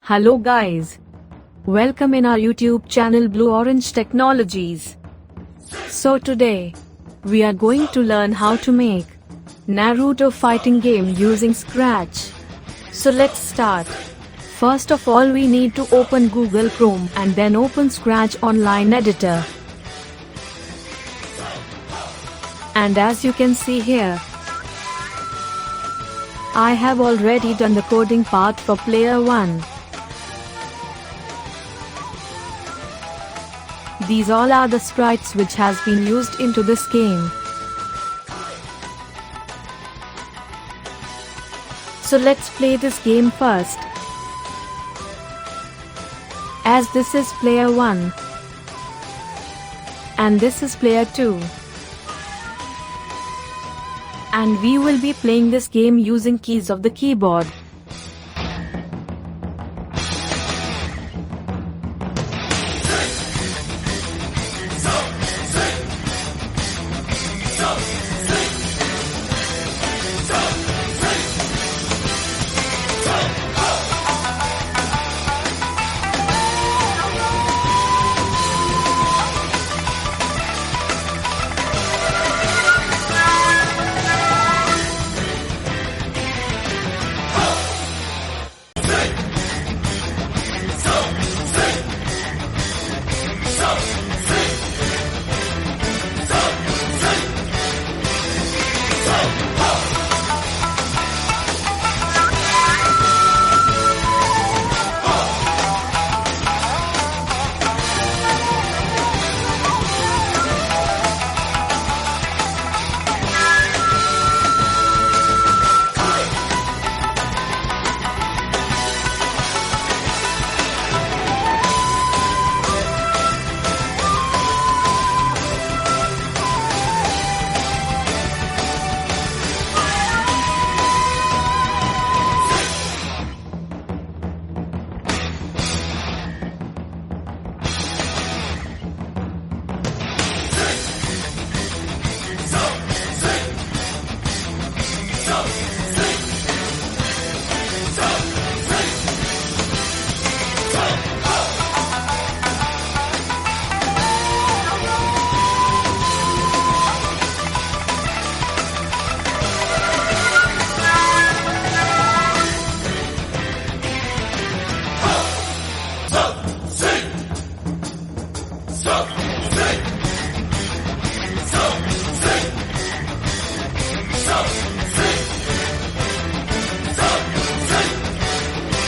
Hello guys. Welcome in our YouTube channel Blue Orange Technologies. So today, we are going to learn how to make Naruto fighting game using Scratch. So let's start. First of all, we need to open Google Chrome and then open Scratch online editor. And as you can see here, I have already done the coding part for player 1. These all are the sprites which has been used into this game. So let's play this game first. As this is player 1 and this is player 2. And we will be playing this game using keys of the keyboard.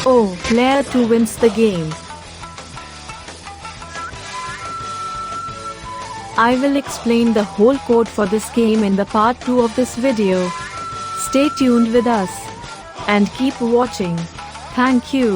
Oh, player 2 wins the game. I will explain the whole code for this game in the part 2 of this video. Stay tuned with us and keep watching. Thank you.